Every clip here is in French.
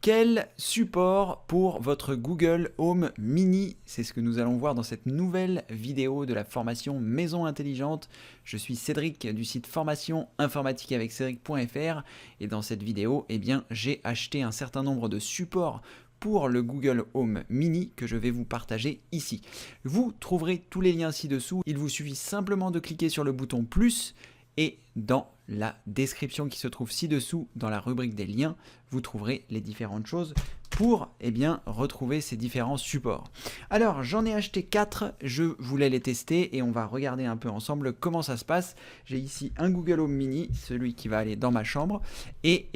Quel support pour votre Google Home Mini? C'est ce que nous allons voir dans cette nouvelle vidéo de la formation Maison Intelligente. Je suis Cédric du site formation informatique avec Cédric.fr et dans cette vidéo, j'ai acheté un certain nombre de supports pour le Google Home Mini que je vais vous partager ici. Vous trouverez tous les liens ci-dessous. Il vous suffit simplement de cliquer sur le bouton plus et dans la description qui se trouve ci-dessous, dans la rubrique des liens, vous trouverez les différentes choses pour retrouver ces différents supports. Alors, j'en ai acheté 4, je voulais les tester et on va regarder un peu ensemble comment ça se passe. J'ai ici un Google Home Mini, celui qui va aller dans ma chambre, et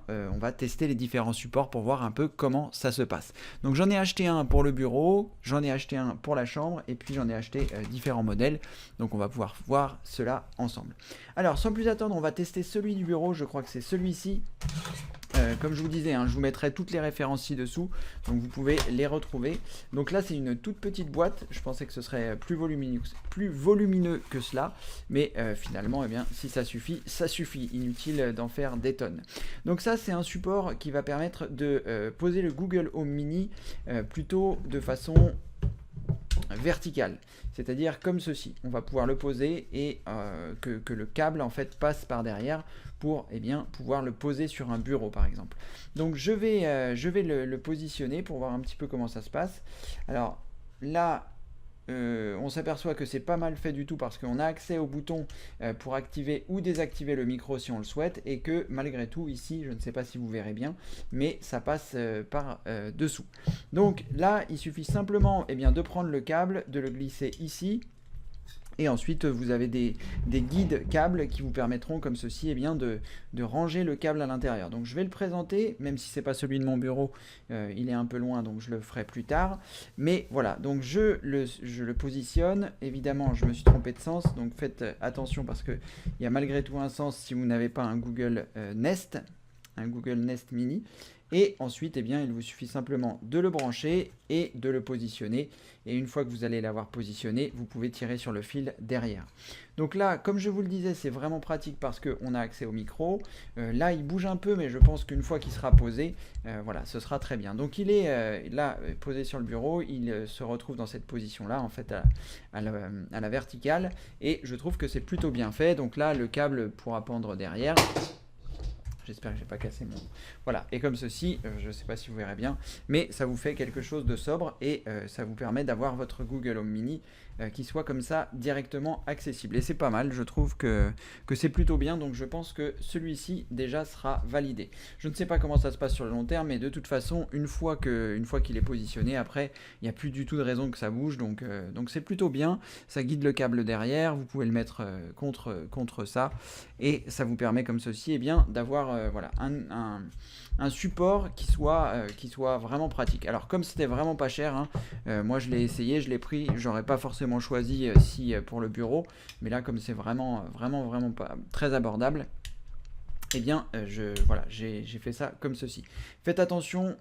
on va tester les différents supports pour voir un peu comment ça se passe. Donc j'en ai acheté un pour le bureau, j'en ai acheté un pour la chambre, et puis j'en ai acheté différents modèles. Donc on va pouvoir voir cela ensemble. Alors, sans plus attendre, on va tester celui du bureau, je crois que c'est celui-ci. Comme je vous disais, je vous mettrai toutes les références ci-dessous, donc vous pouvez les retrouver. Donc là, c'est une toute petite boîte. Je pensais que ce serait plus volumineux que cela, mais finalement, si ça suffit, ça suffit. Inutile d'en faire des tonnes. Donc ça, c'est un support qui va permettre de poser le Google Home Mini plutôt de façon verticale, c'est-à-dire comme ceci. On va pouvoir le poser et que le câble en fait passe par derrière pour pouvoir le poser sur un bureau par exemple. Donc je vais le positionner pour voir un petit peu comment ça se passe. Alors là, on s'aperçoit que c'est pas mal fait du tout parce qu'on a accès au bouton pour activer ou désactiver le micro si on le souhaite, et que malgré tout ici, je ne sais pas si vous verrez bien, mais ça passe par dessous. Donc là, il suffit simplement de prendre le câble, de le glisser ici. Et ensuite, vous avez des guides câbles qui vous permettront, comme ceci, de ranger le câble à l'intérieur. Donc, je vais le présenter, même si ce n'est pas celui de mon bureau, il est un peu loin, donc je le ferai plus tard. Mais voilà, donc je le positionne. Évidemment, je me suis trompé de sens, donc faites attention parce qu'il y a malgré tout un sens si vous n'avez pas un Google Nest, un Google Nest Mini. Et ensuite, il vous suffit simplement de le brancher et de le positionner. Et une fois que vous allez l'avoir positionné, vous pouvez tirer sur le fil derrière. Donc là, comme je vous le disais, c'est vraiment pratique parce qu'on a accès au micro. Là, il bouge un peu, mais je pense qu'une fois qu'il sera posé, voilà, ce sera très bien. Donc il est là, posé sur le bureau. Il se retrouve dans cette position-là, en fait, à la verticale. Et je trouve que c'est plutôt bien fait. Donc là, le câble pourra pendre derrière. J'espère que je n'ai pas cassé mon... Voilà, et comme ceci, je ne sais pas si vous verrez bien, mais ça vous fait quelque chose de sobre et ça vous permet d'avoir votre Google Home Mini qui soit comme ça directement accessible. Et c'est pas mal, je trouve que c'est plutôt bien, donc je pense que celui-ci déjà sera validé. Je ne sais pas comment ça se passe sur le long terme, mais de toute façon, une fois qu'il est positionné, après, il n'y a plus du tout de raison que ça bouge, donc c'est plutôt bien. Ça guide le câble derrière, vous pouvez le mettre contre ça, et ça vous permet comme ceci d'avoir un support qui soit vraiment pratique. Alors comme c'était vraiment pas cher, moi je l'ai essayé, je l'ai pris, j'aurais pas forcément choisi pour le bureau, mais là comme c'est vraiment pas très abordable, j'ai fait ça comme ceci. Faites attention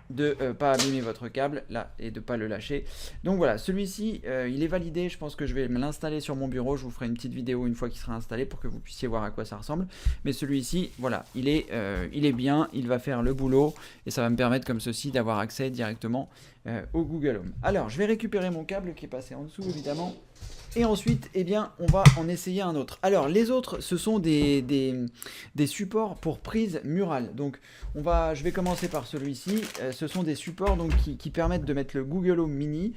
de pas abîmer votre câble là et de pas le lâcher. Donc voilà, celui-ci il est validé. Je pense que je vais me l'installer sur mon bureau. Je vous ferai une petite vidéo une fois qu'il sera installé pour que vous puissiez voir à quoi ça ressemble. Mais celui-ci, voilà, il est bien, il va faire le boulot et ça va me permettre comme ceci d'avoir accès directement au Google Home. Alors je vais récupérer mon câble qui est passé en dessous évidemment. Et ensuite, on va en essayer un autre. Alors, les autres, ce sont des supports pour prise murale. Donc, je vais commencer par celui-ci. Ce sont des supports qui permettent de mettre le Google Home Mini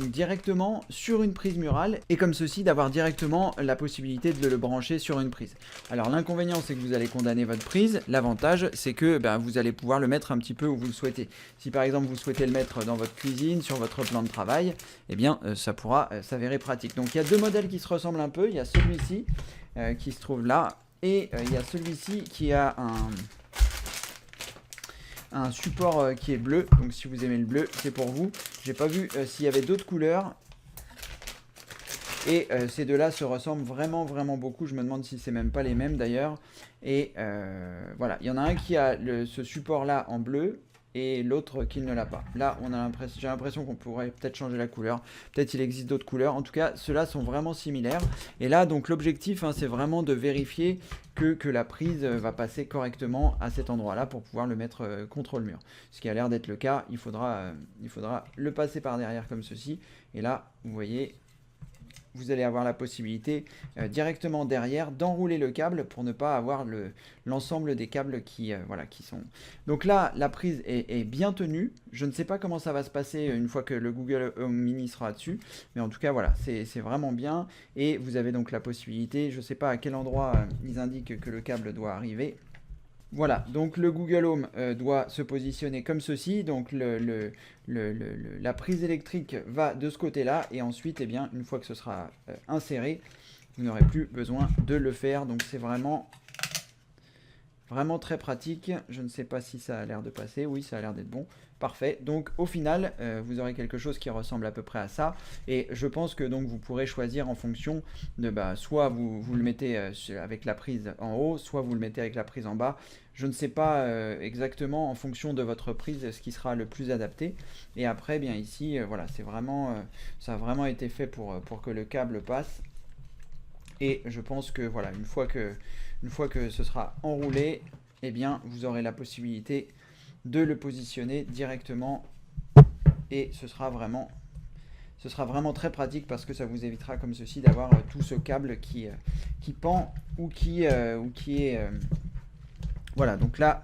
directement sur une prise murale. Et comme ceci, d'avoir directement la possibilité de le brancher sur une prise. Alors, l'inconvénient, c'est que vous allez condamner votre prise. L'avantage, c'est que vous allez pouvoir le mettre un petit peu où vous le souhaitez. Si par exemple, vous souhaitez le mettre dans votre cuisine, sur votre plan de travail, ça pourra s'avérer pratique. Donc il y a deux modèles qui se ressemblent un peu. Il y a celui-ci qui se trouve là et il y a celui-ci qui a un support qui est bleu. Donc si vous aimez le bleu, c'est pour vous. J'ai pas vu s'il y avait d'autres couleurs. Et ces deux-là se ressemblent vraiment beaucoup. Je me demande si c'est même pas les mêmes d'ailleurs. Et voilà, il y en a un qui a ce support-là en bleu et l'autre qui ne l'a pas. Là, j'ai l'impression qu'on pourrait peut-être changer la couleur. Peut-être il existe d'autres couleurs. En tout cas, ceux-là sont vraiment similaires. Et là, donc l'objectif, hein, c'est vraiment de vérifier que la prise va passer correctement à cet endroit-là pour pouvoir le mettre contre le mur. Ce qui a l'air d'être le cas. Il faudra le passer par derrière comme ceci. Et là, vous voyez, vous allez avoir la possibilité directement derrière d'enrouler le câble pour ne pas avoir l'ensemble des câbles qui sont. Donc là, la prise est bien tenue. Je ne sais pas comment ça va se passer une fois que le Google Home Mini sera dessus, mais en tout cas, voilà, c'est vraiment bien. Et vous avez donc la possibilité, je ne sais pas à quel endroit ils indiquent que le câble doit arriver. Voilà, donc le Google Home doit se positionner comme ceci, donc la prise électrique va de ce côté-là, et ensuite, eh bien, une fois que ce sera inséré, vous n'aurez plus besoin de le faire, donc c'est vraiment très pratique. Je ne sais pas si ça a l'air de passer, oui, ça a l'air d'être bon. Parfait, donc au final, vous aurez quelque chose qui ressemble à peu près à ça, et je pense que donc vous pourrez choisir en fonction de, soit vous le mettez avec la prise en haut, soit vous le mettez avec la prise en bas. Je ne sais pas exactement en fonction de votre prise ce qui sera le plus adapté. Et après, bien ici, voilà, c'est vraiment, ça a vraiment été fait pour que le câble passe. Et je pense que voilà, une fois que ce sera enroulé, eh bien, vous aurez la possibilité de le positionner directement et ce sera vraiment très pratique parce que ça vous évitera comme ceci d'avoir tout ce câble qui pend ou qui est voilà. Donc là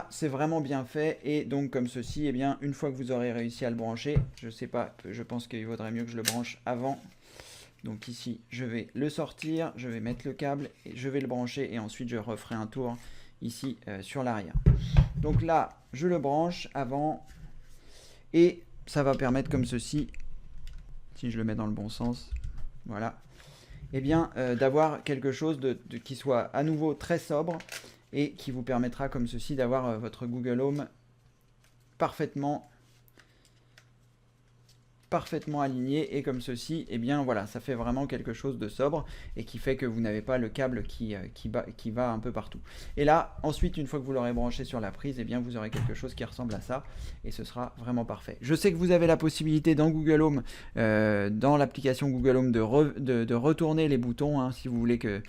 c'est vraiment bien fait et donc comme ceci, eh bien, une fois que vous aurez réussi à le brancher, je sais pas, je pense qu'il vaudrait mieux que je le branche avant. Donc ici, je vais le sortir, je vais mettre le câble, et je vais le brancher et ensuite je referai un tour ici sur l'arrière. Donc là, je le branche avant et ça va permettre comme ceci, si je le mets dans le bon sens, voilà, eh bien d'avoir quelque chose qui soit à nouveau très sobre et qui vous permettra comme ceci d'avoir votre Google Home parfaitement aligné et comme ceci, et bien voilà, ça fait vraiment quelque chose de sobre et qui fait que vous n'avez pas le câble qui va un peu partout. Et là, ensuite, une fois que vous l'aurez branché sur la prise, et bien vous aurez quelque chose qui ressemble à ça et ce sera vraiment parfait. Je sais que vous avez la possibilité dans Google Home, dans l'application Google Home, de retourner les boutons, hein, si vous voulez que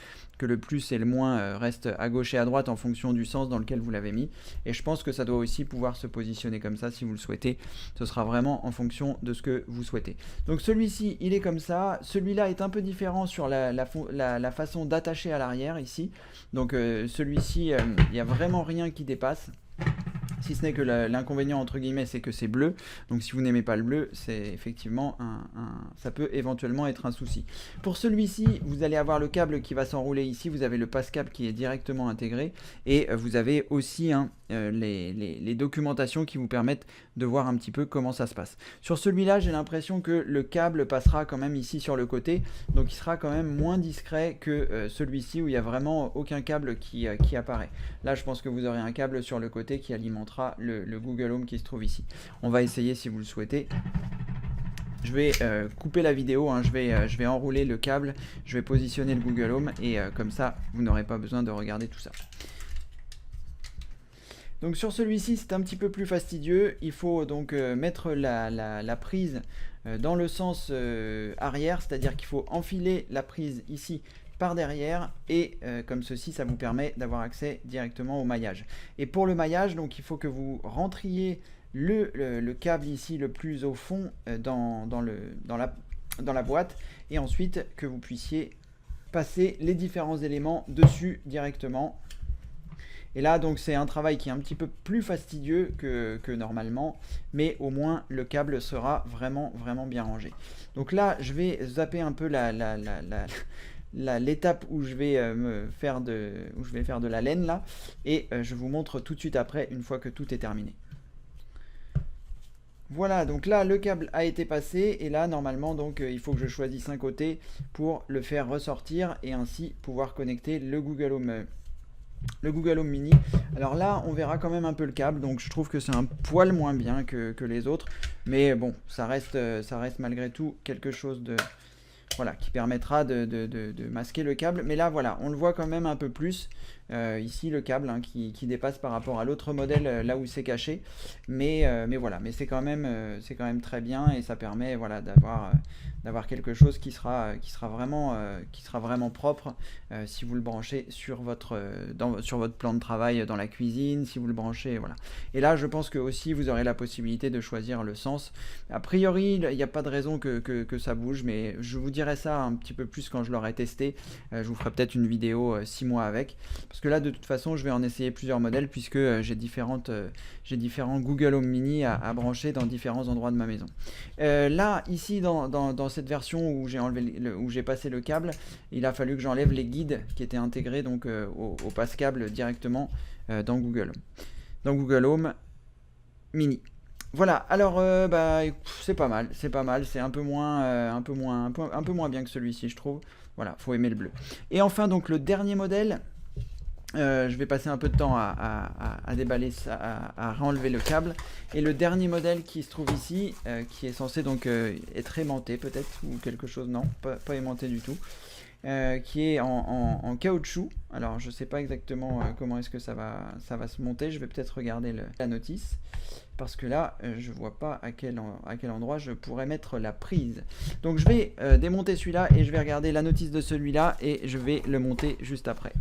le plus et le moins restent à gauche et à droite en fonction du sens dans lequel vous l'avez mis. Et je pense que ça doit aussi pouvoir se positionner comme ça si vous le souhaitez. Ce sera vraiment en fonction de ce que vous souhaitez. Donc celui-ci, il est comme ça. Celui-là est un peu différent sur la façon d'attacher à l'arrière ici. Donc celui-ci, il n'y a vraiment rien qui dépasse. Si ce n'est que l'inconvénient entre guillemets, c'est que c'est bleu. Donc si vous n'aimez pas le bleu, c'est effectivement ça peut éventuellement être un souci. Pour celui-ci, vous allez avoir le câble qui va s'enrouler ici. Vous avez le passe-câble qui est directement intégré. Et vous avez aussi les documentations qui vous permettent de voir un petit peu comment ça se passe. Sur celui-là, j'ai l'impression que le câble passera quand même ici sur le côté. Donc il sera quand même moins discret que celui-ci où il n'y a vraiment aucun câble qui apparaît. Là, je pense que vous aurez un câble sur le côté qui alimentera le Google Home qui se trouve ici. On va essayer si vous le souhaitez. Je vais couper la vidéo, hein. Je vais enrouler le câble, je vais positionner le Google Home et comme ça, vous n'aurez pas besoin de regarder tout ça. Donc sur celui-ci, c'est un petit peu plus fastidieux. Il faut donc mettre la prise dans le sens arrière, c'est-à-dire qu'il faut enfiler la prise ici par derrière et comme ceci, ça vous permet d'avoir accès directement au maillage. Et pour le maillage, donc il faut que vous rentriez le câble ici le plus au fond dans la boîte et ensuite que vous puissiez passer les différents éléments dessus directement. Et là, donc, c'est un travail qui est un petit peu plus fastidieux que normalement, mais au moins, le câble sera vraiment bien rangé. Donc là, je vais zapper un peu l'étape où je vais faire de la laine là, et je vous montre tout de suite après, une fois que tout est terminé. Voilà, donc là, le câble a été passé, et là, normalement, donc, il faut que je choisisse un côté pour le faire ressortir, et ainsi pouvoir connecter le Google Home Mini. Alors là, on verra quand même un peu le câble, donc je trouve que c'est un poil moins bien que les autres, mais bon, ça reste malgré tout quelque chose de, voilà, qui permettra de masquer le câble. Mais là, voilà, on le voit quand même un peu plus. ici le câble hein, qui dépasse par rapport à l'autre modèle là où c'est caché. Mais voilà, mais c'est quand même très bien et ça permet voilà, d'avoir quelque chose qui sera vraiment propre si vous le branchez sur votre plan de travail dans la cuisine, si vous le branchez, voilà. Et là, je pense que aussi vous aurez la possibilité de choisir le sens. A priori, il n'y a pas de raison que ça bouge, mais je vous dirai ça un petit peu plus quand je l'aurai testé. Je vous ferai peut-être une vidéo 6 mois avec, parce que là, de toute façon, je vais en essayer plusieurs modèles, puisque j'ai différents Google Home Mini à brancher dans différents endroits de ma maison. Là, ici, dans cette version où j'ai passé le câble, il a fallu que j'enlève les guides qui étaient intégrés donc au passe-câble directement dans Google Home Mini. Voilà, alors c'est pas mal, c'est un peu moins bien que celui-ci, je trouve. Voilà, faut aimer le bleu. Et enfin, donc le dernier modèle, je vais passer un peu de temps à déballer ça, à renlever le câble. Et le dernier modèle qui se trouve ici, qui est censé donc être aimanté peut-être, ou quelque chose, non, pas aimanté du tout. Qui est en caoutchouc. Alors je sais pas exactement comment est-ce que ça va se monter. Je vais peut-être regarder la notice, parce que là je vois pas à quel endroit je pourrais mettre la prise. Donc je vais démonter celui-là et je vais regarder la notice de celui-là et je vais le monter juste après.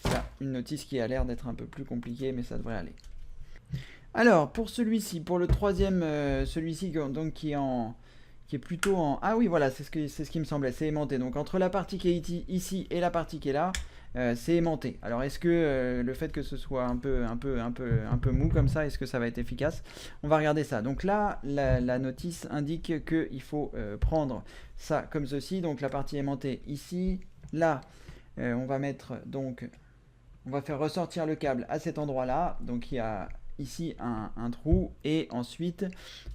Là, une notice qui a l'air d'être un peu plus compliquée, mais ça devrait aller. Alors pour celui-ci, pour le troisième, celui-ci donc qui est plutôt en... Ah oui, voilà, c'est ce qui me semblait, c'est aimanté. Donc entre la partie qui est ici et la partie qui est là, c'est aimanté. Alors est-ce que le fait que ce soit un peu mou comme ça, est-ce que ça va être efficace? On va regarder ça. Donc là, la notice indique qu'il faut prendre ça comme ceci. Donc la partie aimantée ici, là, on va mettre donc... On va faire ressortir le câble à cet endroit-là. Donc il y a ici un trou. Et ensuite,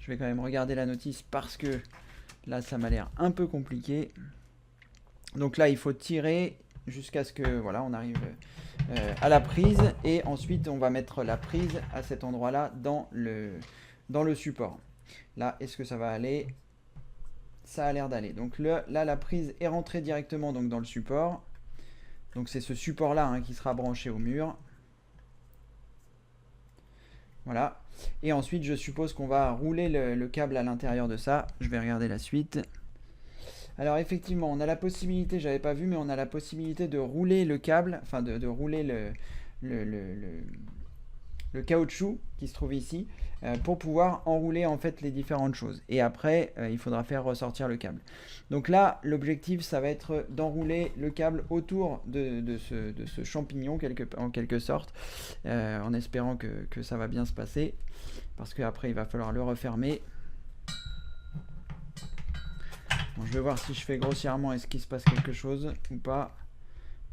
je vais quand même regarder la notice parce que là, ça m'a l'air un peu compliqué. Donc là, il faut tirer jusqu'à ce que voilà, on arrive à la prise. Et ensuite, on va mettre la prise à cet endroit-là dans le support. Là, est-ce que ça va aller? Ça a l'air d'aller. Donc là, la prise est rentrée directement donc, dans le support. Donc c'est ce support-là hein, qui sera branché au mur. Voilà. Et ensuite, je suppose qu'on va rouler le câble à l'intérieur de ça. Je vais regarder la suite. Alors effectivement, on a la possibilité, j'avais pas vu, mais on a la possibilité de rouler le câble, enfin de rouler le caoutchouc qui se trouve ici pour pouvoir enrouler en fait les différentes choses. Et après, il faudra faire ressortir le câble. Donc là, l'objectif, ça va être d'enrouler le câble autour de ce champignon en quelque sorte, en espérant que ça va bien se passer, parce qu'après, il va falloir le refermer. Bon, je vais voir si je fais grossièrement, est-ce qu'il se passe quelque chose ou pas.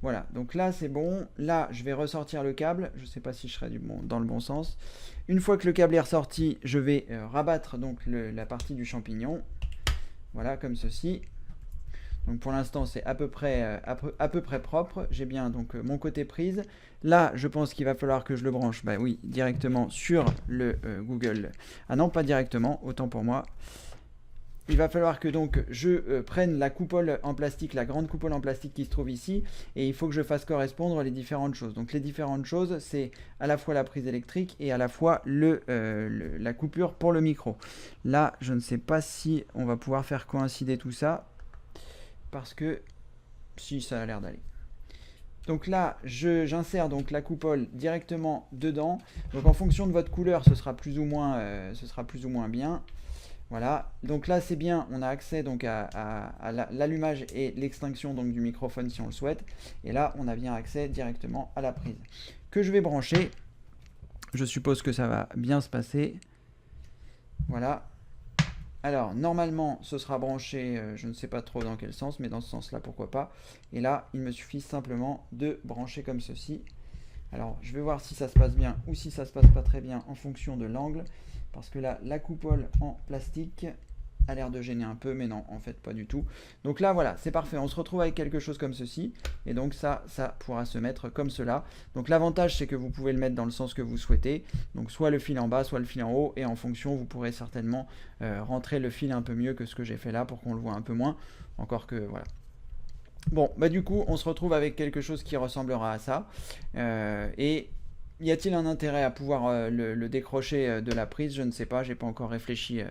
Voilà, donc là c'est bon. Là, je vais ressortir le câble. Je ne sais pas si je serai dans le bon sens. Une fois que le câble est ressorti, je vais rabattre donc la partie du champignon. Voilà, comme ceci. Donc pour l'instant, c'est à peu près propre. J'ai bien donc mon côté prise. Là, je pense qu'il va falloir que je le branche, bah oui, directement sur le Google. Ah non, pas directement, autant pour moi. Il va falloir que donc je prenne la coupole en plastique, la grande coupole en plastique qui se trouve ici, et il faut que je fasse correspondre les différentes choses. Donc les différentes choses, c'est à la fois la prise électrique et à la fois la coupure pour le micro. Là, je ne sais pas si on va pouvoir faire coïncider tout ça, parce que si, ça a l'air d'aller. Donc là, j'insère donc la coupole directement dedans. Donc en fonction de votre couleur, ce sera plus ou moins bien. Voilà, donc là c'est bien, on a accès donc à l'allumage et l'extinction donc du microphone si on le souhaite. Et là on a bien accès directement à la prise que je vais brancher. Je suppose que ça va bien se passer. Voilà. Alors normalement ce sera branché, je ne sais pas trop dans quel sens, mais dans ce sens là pourquoi pas. Et là il me suffit simplement de brancher comme ceci. Alors je vais voir si ça se passe bien ou si ça se passe pas très bien en fonction de l'angle. Parce que là, la coupole en plastique a l'air de gêner un peu, mais non, en fait, pas du tout. Donc là, voilà, c'est parfait. On se retrouve avec quelque chose comme ceci. Et donc ça pourra se mettre comme cela. Donc l'avantage, c'est que vous pouvez le mettre dans le sens que vous souhaitez. Donc soit le fil en bas, soit le fil en haut. Et en fonction, vous pourrez certainement rentrer le fil un peu mieux que ce que j'ai fait là pour qu'on le voit un peu moins. Encore que, voilà. Bon, bah du coup, on se retrouve avec quelque chose qui ressemblera à ça. Et y a-t-il un intérêt à pouvoir le décrocher de la prise? Je ne sais pas, j'ai pas encore réfléchi.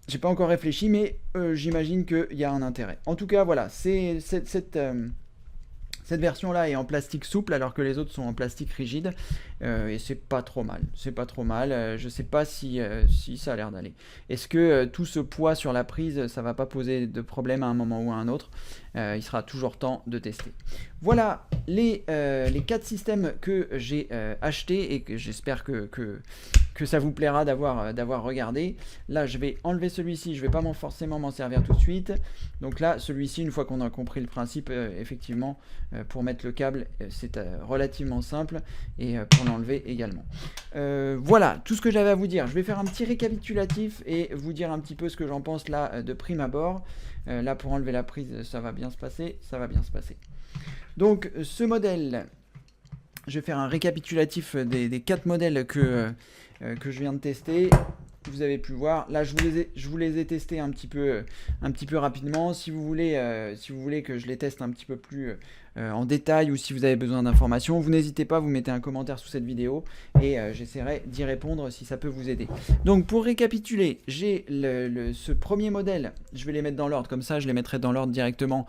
J'ai pas encore réfléchi, mais j'imagine qu'il y a un intérêt. En tout cas, voilà, cette version-là est en plastique souple alors que les autres sont en plastique rigide et c'est pas trop mal. C'est pas trop mal. Je sais pas si ça a l'air d'aller. Est-ce que tout ce poids sur la prise, ça va pas poser de problème à un moment ou à un autre? Il sera toujours temps de tester. Voilà les 4 systèmes que j'ai achetés et que j'espère que ça vous plaira d'avoir regardé. Là, je vais enlever celui-ci. Je vais pas forcément m'en servir tout de suite. Donc là, celui-ci, une fois qu'on a compris le principe, effectivement, pour mettre le câble, c'est relativement simple et pour l'enlever également. Voilà tout ce que j'avais à vous dire. Je vais faire un petit récapitulatif et vous dire un petit peu ce que j'en pense là de prime abord. Là, pour enlever la prise, ça va bien se passer. Ça va bien se passer. Donc, ce modèle, je vais faire un récapitulatif des 4 modèles que je viens de tester. Vous avez pu voir, là je vous les ai testés un petit peu rapidement. Si vous voulez que je les teste un petit peu plus en détail ou si vous avez besoin d'informations, vous n'hésitez pas, vous mettez un commentaire sous cette vidéo et j'essaierai d'y répondre si ça peut vous aider. Donc pour récapituler, j'ai ce premier modèle, je vais les mettre dans l'ordre, comme ça je les mettrai dans l'ordre directement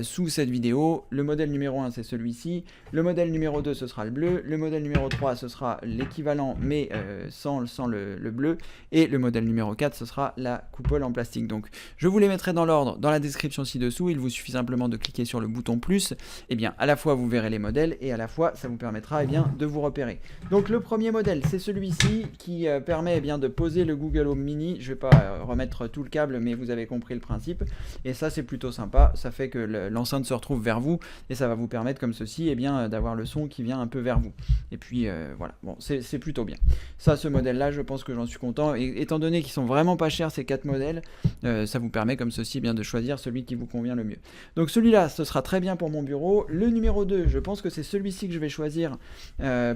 sous cette vidéo. Le modèle numéro 1 c'est celui-ci, le modèle numéro 2 ce sera le bleu, le modèle numéro 3 ce sera l'équivalent mais sans le bleu, et le modèle numéro 4 ce sera la coupole en plastique. Donc je vous les mettrai dans l'ordre dans la description ci-dessous, il vous suffit simplement de cliquer sur le bouton plus, et bien à la fois vous verrez les modèles et à la fois ça vous permettra de vous repérer. Donc le premier modèle c'est celui-ci qui permet de poser le Google Home Mini. Je ne vais pas remettre tout le câble mais vous avez compris le principe et ça c'est plutôt sympa, ça fait que l'enceinte se retrouve vers vous et ça va vous permettre comme ceci d'avoir le son qui vient un peu vers vous. Et puis voilà, bon c'est plutôt bien. Ça, ce modèle là je pense que j'en suis content et étant donné qu'ils sont vraiment pas chers ces 4 modèles, ça vous permet comme ceci de choisir celui qui vous convient le mieux. Donc celui-là ce sera très bien pour mon bureau. Le numéro 2 je pense que c'est celui-ci que je vais choisir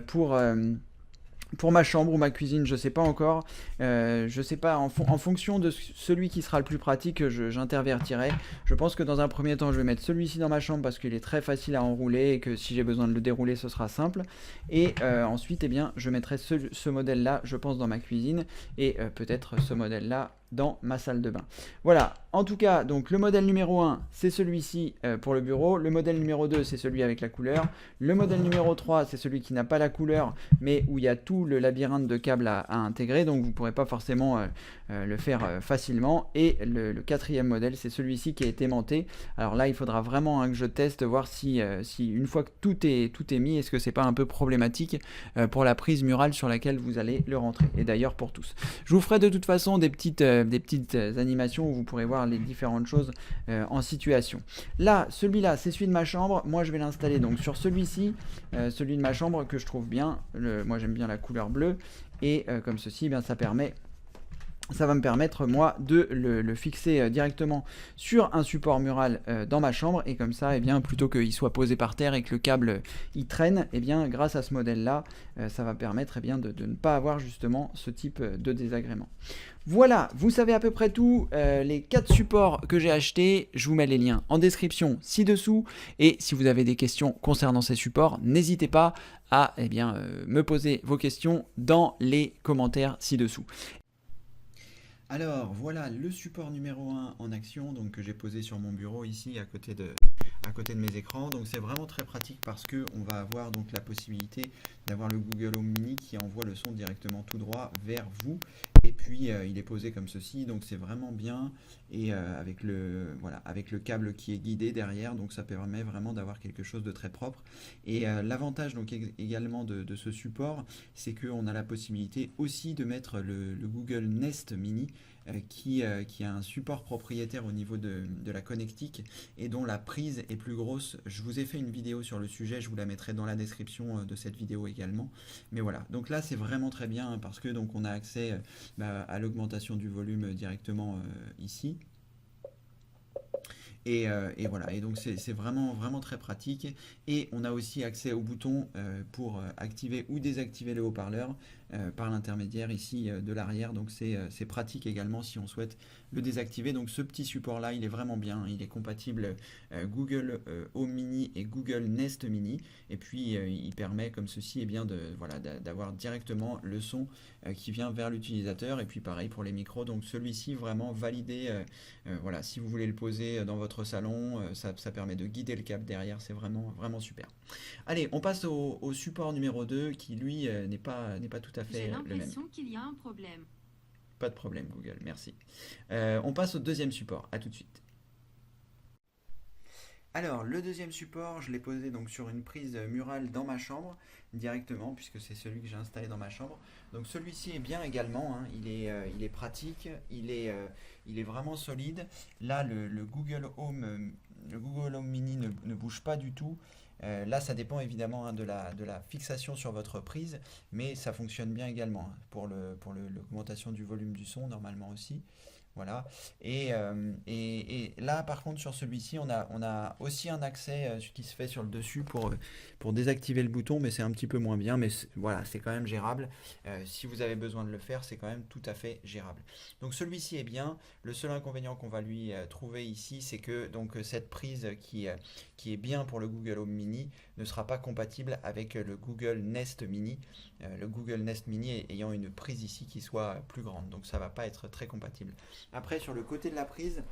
pour ma chambre ou ma cuisine, je sais pas encore. Je sais pas, en fonction de celui qui sera le plus pratique, j'intervertirai. Je pense que dans un premier temps, je vais mettre celui-ci dans ma chambre parce qu'il est très facile à enrouler et que si j'ai besoin de le dérouler, ce sera simple. Et ensuite, je mettrai ce modèle-là, je pense, dans ma cuisine et peut-être ce modèle-là dans ma salle de bain. Voilà, en tout cas, donc le modèle numéro 1, c'est celui-ci pour le bureau. Le modèle numéro 2, c'est celui avec la couleur. Le modèle numéro 3, c'est celui qui n'a pas la couleur, mais où il y a tout le labyrinthe de câbles à intégrer, donc vous ne pourrez pas forcément le faire facilement. Et le 4e modèle, c'est celui-ci qui est aimanté. Alors là, il faudra vraiment que je teste, voir si une fois que tout est mis, est-ce que c'est pas un peu problématique pour la prise murale sur laquelle vous allez le rentrer. Et d'ailleurs pour tous. Je vous ferai de toute façon des petites animations où vous pourrez voir les différentes choses en situation. Là, celui-là, c'est celui de ma chambre. Moi, je vais l'installer donc sur celui-ci, celui de ma chambre que je trouve bien. Moi, j'aime bien la couleur bleue. Et comme ceci, ça va me permettre moi de le fixer directement sur un support mural dans ma chambre et comme ça plutôt qu'il soit posé par terre et que le câble il traîne, grâce à ce modèle là ça va permettre de ne pas avoir justement ce type de désagrément. Voilà, vous savez à peu près tout, les 4 supports que j'ai achetés, je vous mets les liens en description ci-dessous et si vous avez des questions concernant ces supports, n'hésitez pas à me poser vos questions dans les commentaires ci-dessous. Alors voilà le support numéro 1 en action donc, que j'ai posé sur mon bureau ici à côté de mes écrans. Donc c'est vraiment très pratique parce qu'on va avoir donc la possibilité d'avoir le Google Home Mini qui envoie le son directement tout droit vers vous. Et puis il est posé comme ceci, donc c'est vraiment bien et avec le câble qui est guidé derrière, donc ça permet vraiment d'avoir quelque chose de très propre. Et l'avantage donc également de ce support, c'est qu'on a la possibilité aussi de mettre le Google Nest Mini qui a un support propriétaire au niveau de la connectique et dont la prise est plus grosse. Je vous ai fait une vidéo sur le sujet, je vous la mettrai dans la description de cette vidéo également. Mais voilà, donc là c'est vraiment très bien parce que donc on a accès à l'augmentation du volume directement ici. Et voilà, et donc c'est vraiment, vraiment très pratique. Et on a aussi accès au bouton pour activer ou désactiver le haut-parleur par l'intermédiaire ici de l'arrière. Donc c'est pratique également si on souhaite le désactiver. Donc ce petit support-là, il est vraiment bien. Il est compatible Google Home Mini et Google Nest Mini. Et puis il permet comme ceci eh bien, voilà, d'avoir directement le son qui vient vers l'utilisateur. Et puis pareil pour les micros. Donc celui-ci vraiment validé. Voilà, si vous voulez le poser dans votre salon, ça permet de guider le câble derrière, c'est vraiment, vraiment super. Allez, on passe au support numéro 2 qui lui n'est pas tout à fait J'ai le même. l'impression qu'il y a un problème. Pas de problème Google, merci. On passe au deuxième support, à tout de suite. Alors, le deuxième support, je l'ai posé donc sur une prise murale dans ma chambre directement, puisque c'est celui que j'ai installé dans ma chambre. Donc celui-ci est bien également, hein, il est pratique, il est vraiment solide. Là, le Google Home Mini ne bouge pas du tout. Là, ça dépend évidemment hein, de la fixation sur votre prise, mais ça fonctionne bien également hein, pour l'augmentation du volume du son, normalement aussi. Voilà. Et là, par contre, sur celui-ci, on a aussi un accès qui se fait sur le dessus pour désactiver le bouton, mais c'est un petit peu moins bien. Mais voilà, c'est quand même gérable. Si vous avez besoin de le faire, c'est quand même tout à fait gérable. Donc celui-ci est bien. Le seul inconvénient qu'on va lui trouver ici, c'est que donc, cette prise qui est bien pour le Google Home Mini ne sera pas compatible avec le Google Nest Mini. Le Google Nest Mini ayant une prise ici qui soit plus grande. Donc ça ne va pas être très compatible. Après, sur le côté de la prise,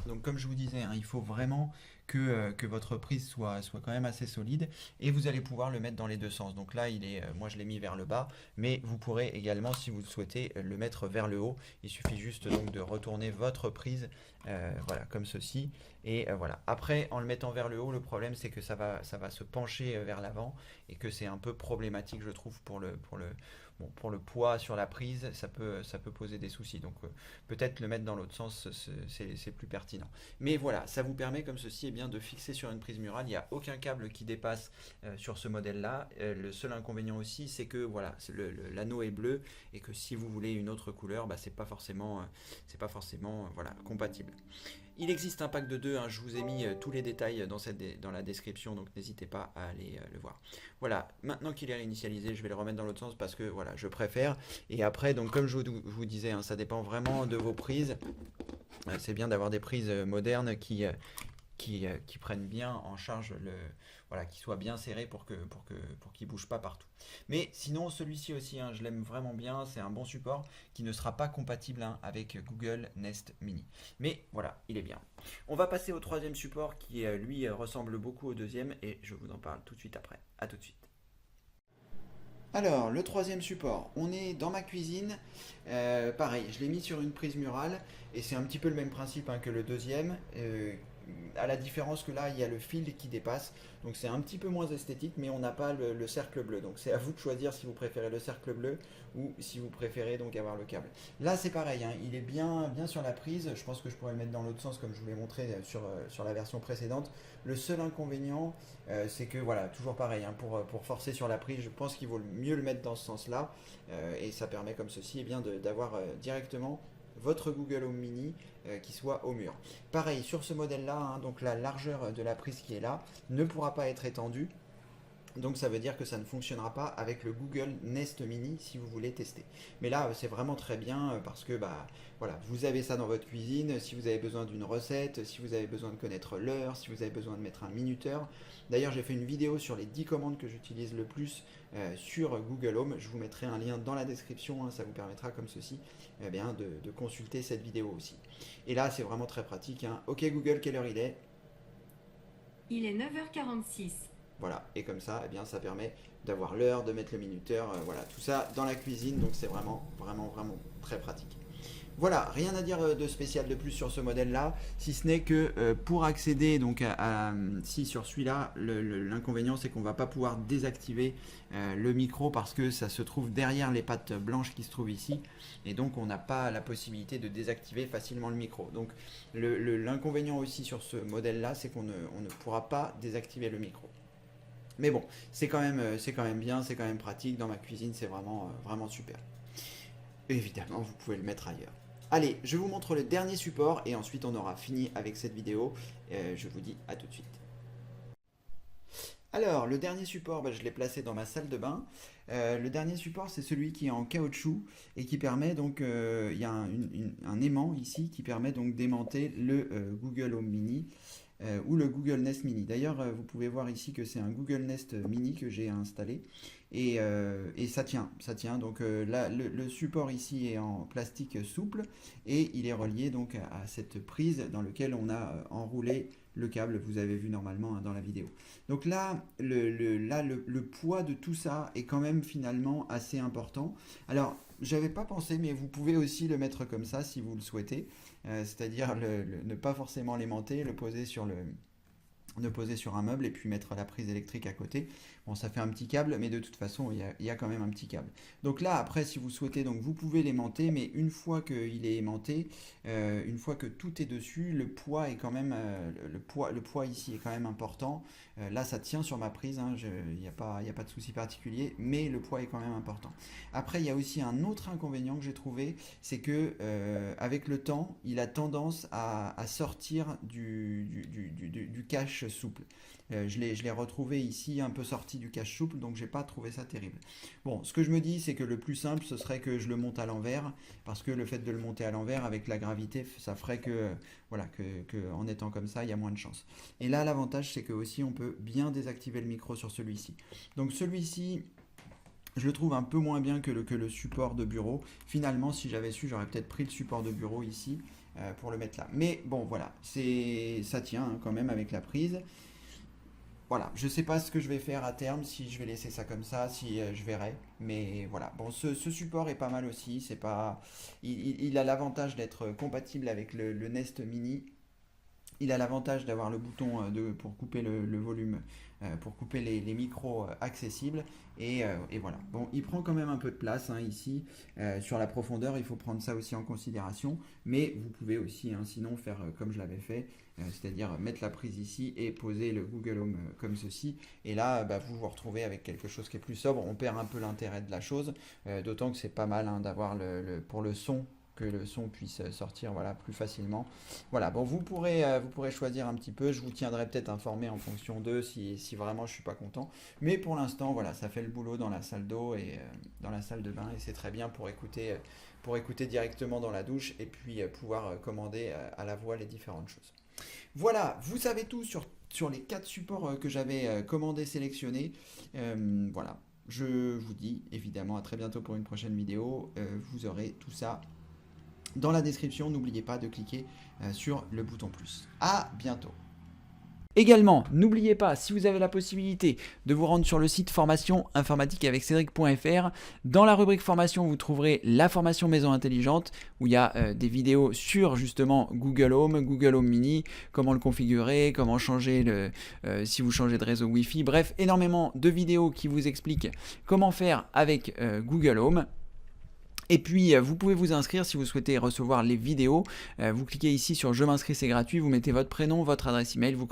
donc comme je vous disais, hein, il faut vraiment que votre prise soit quand même assez solide et vous allez pouvoir le mettre dans les deux sens. Donc là, moi je l'ai mis vers le bas, mais vous pourrez également, si vous le souhaitez, le mettre vers le haut. Il suffit juste donc de retourner votre prise, voilà, comme ceci. Et voilà. Après, en le mettant vers le haut, le problème c'est que ça va se pencher vers l'avant et que c'est un peu problématique, je trouve, bon, pour le poids sur la prise, ça peut poser des soucis. Donc peut-être le mettre dans l'autre sens, c'est plus pertinent. Mais voilà, ça vous permet comme ceci eh bien, de fixer sur une prise murale. Il n'y a aucun câble qui dépasse sur ce modèle-là. Le seul inconvénient aussi, c'est que voilà, l'anneau est bleu et que si vous voulez une autre couleur, bah, c'est pas forcément voilà, compatible. Il existe un pack de 2, hein, je vous ai mis tous les détails dans la description, donc n'hésitez pas à aller le voir. Voilà, maintenant qu'il est réinitialisé, je vais le remettre dans l'autre sens parce que voilà, je préfère. Et après, donc comme je vous disais, hein, ça dépend vraiment de vos prises. C'est bien d'avoir des prises modernes qui prennent bien en charge voilà, qui soient bien serrés pour qu'ils ne bougent pas partout. Mais sinon, celui-ci aussi, hein, je l'aime vraiment bien, c'est un bon support qui ne sera pas compatible hein, avec Google Nest Mini. Mais voilà, il est bien. On va passer au troisième support qui, lui, ressemble beaucoup au deuxième et je vous en parle tout de suite après. À tout de suite. Alors, le troisième support, on est dans ma cuisine. Pareil, je l'ai mis sur une prise murale et c'est un petit peu le même principe hein, que le deuxième. À la différence que là, il y a le fil qui dépasse. Donc c'est un petit peu moins esthétique, mais on n'a pas le cercle bleu. Donc c'est à vous de choisir si vous préférez le cercle bleu ou si vous préférez donc avoir le câble. Là, c'est pareil, hein, il est bien sur la prise. Je pense que je pourrais le mettre dans l'autre sens comme je vous l'ai montré sur la version précédente. Le seul inconvénient, c'est que voilà, toujours pareil, hein, pour forcer sur la prise, je pense qu'il vaut mieux le mettre dans ce sens-là. Et ça permet comme ceci eh bien, d'avoir directement votre Google Home Mini qui soit au mur. Pareil, sur ce modèle-là, hein, donc la largeur de la prise qui est là ne pourra pas être étendue. Donc ça veut dire que ça ne fonctionnera pas avec le Google Nest Mini si vous voulez tester. Mais là c'est vraiment très bien parce que bah voilà, vous avez ça dans votre cuisine, si vous avez besoin d'une recette, si vous avez besoin de connaître l'heure, si vous avez besoin de mettre un minuteur. D'ailleurs j'ai fait une vidéo sur les 10 commandes que j'utilise le plus sur Google Home. Je vous mettrai un lien dans la description, hein, ça vous permettra comme ceci eh bien, de consulter cette vidéo aussi. Et là c'est vraiment très pratique. Hein. Ok Google, quelle heure il est? Il est 9h46. Voilà, et comme ça, eh bien, ça permet d'avoir l'heure, de mettre le minuteur, voilà, tout ça dans la cuisine, donc c'est vraiment, vraiment, vraiment très pratique. Voilà, rien à dire de spécial de plus sur ce modèle-là, si ce n'est que pour accéder donc si sur celui-là, l'inconvénient c'est qu'on ne va pas pouvoir désactiver le micro parce que ça se trouve derrière les pattes blanches qui se trouvent ici, et donc on n'a pas la possibilité de désactiver facilement le micro. Donc l'inconvénient aussi sur ce modèle-là, c'est qu'on ne pourra pas désactiver le micro. Mais bon, c'est quand même bien, c'est quand même pratique. Dans ma cuisine, c'est vraiment, vraiment super. Et évidemment, vous pouvez le mettre ailleurs. Allez, je vous montre le dernier support et ensuite on aura fini avec cette vidéo. Je vous dis à tout de suite. Alors, le dernier support, je l'ai placé dans ma salle de bain. Le dernier support, c'est celui qui est en caoutchouc et qui permet donc, il y a un aimant ici qui permet donc d'aimanter le Google Home Mini ou le Google Nest Mini. D'ailleurs, vous pouvez voir ici que c'est un Google Nest Mini que j'ai installé et ça tient. Donc là, le support ici est en plastique souple et il est relié donc à cette prise dans laquelle on a enroulé le câble, vous avez vu normalement dans la vidéo. Donc là, le poids de tout ça est quand même finalement assez important. Alors, j'avais pas pensé, mais vous pouvez aussi le mettre comme ça si vous le souhaitez. C'est-à-dire ne pas forcément l'aimanter, le poser sur un meuble et puis mettre la prise électrique à côté. Bon, ça fait un petit câble, mais de toute façon, il y a quand même un petit câble. Donc là, après, si vous souhaitez, donc vous pouvez l'aimanter, mais une fois qu'il est aimanté, une fois que tout est dessus, le poids est quand même, le poids ici est quand même important. Là, ça tient sur ma prise, hein, il n'y a pas de souci particulier, mais le poids est quand même important. Après, il y a aussi un autre inconvénient que j'ai trouvé, c'est que avec le temps, il a tendance à sortir du cache souple. Je l'ai retrouvé ici un peu sorti du cache souple, donc j'ai pas trouvé ça terrible. Bon, ce que je me dis, c'est que le plus simple, ce serait que je le monte à l'envers, parce que le fait de le monter à l'envers avec la gravité, ça ferait que, voilà, que en étant comme ça, il y a moins de chance. Et là, l'avantage, c'est que aussi, on peut bien désactiver le micro sur celui-ci. Donc celui-ci, je le trouve un peu moins bien que le support de bureau. Finalement, si j'avais su, j'aurais peut-être pris le support de bureau ici pour le mettre là. Mais bon, voilà, ça tient hein, quand même avec la prise. Voilà, je ne sais pas ce que je vais faire à terme, si je vais laisser ça comme ça, si je verrai. Mais voilà, bon, ce support est pas mal aussi. C'est pas, il a l'avantage d'être compatible avec le Nest Mini. Il a l'avantage d'avoir le bouton pour couper le volume, pour couper les micros accessibles. Et voilà. Bon, il prend quand même un peu de place hein, ici. Sur la profondeur, il faut prendre ça aussi en considération. Mais vous pouvez aussi, hein, sinon, faire comme je l'avais fait. C'est-à-dire mettre la prise ici et poser le Google Home comme ceci. Et là, vous vous retrouvez avec quelque chose qui est plus sobre. On perd un peu l'intérêt de la chose. D'autant que c'est pas mal hein, d'avoir pour le son, que le son puisse sortir voilà, plus facilement. Voilà, bon, vous pourrez choisir un petit peu. Je vous tiendrai peut-être informé en fonction d'eux si vraiment je suis pas content. Mais pour l'instant, voilà, ça fait le boulot dans la salle d'eau et dans la salle de bain. Et c'est très bien pour écouter directement dans la douche et puis pouvoir commander à la voix les différentes choses. Voilà, vous savez tout sur les 4 supports que j'avais commandés, sélectionnés. Voilà, je vous dis évidemment à très bientôt pour une prochaine vidéo. Vous aurez tout ça dans la description. N'oubliez pas de cliquer sur le bouton plus. À bientôt. Également, n'oubliez pas, si vous avez la possibilité, de vous rendre sur le site formation informatique avec Cédric.fr. Dans la rubrique formation, vous trouverez la formation maison intelligente où il y a des vidéos sur justement Google Home Mini, comment le configurer, comment changer si vous changez de réseau Wi-Fi. Bref, énormément de vidéos qui vous expliquent comment faire avec Google Home. Et puis, vous pouvez vous inscrire si vous souhaitez recevoir les vidéos. Vous cliquez ici sur « Je m'inscris », c'est gratuit. Vous mettez votre prénom, votre adresse email, vous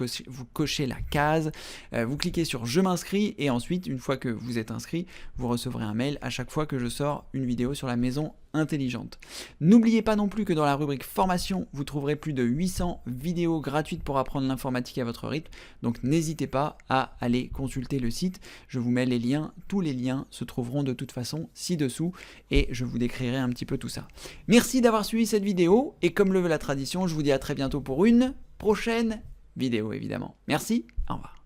cochez la case. Vous cliquez sur « Je m'inscris » et ensuite, une fois que vous êtes inscrit, vous recevrez un mail à chaque fois que je sors une vidéo sur la maison intelligente. N'oubliez pas non plus que dans la rubrique formation, vous trouverez plus de 800 vidéos gratuites pour apprendre l'informatique à votre rythme. Donc n'hésitez pas à aller consulter le site. Je vous mets les liens. Tous les liens se trouveront de toute façon ci-dessous et je vous décrirai un petit peu tout ça. Merci d'avoir suivi cette vidéo et comme le veut la tradition, je vous dis à très bientôt pour une prochaine vidéo évidemment. Merci, au revoir.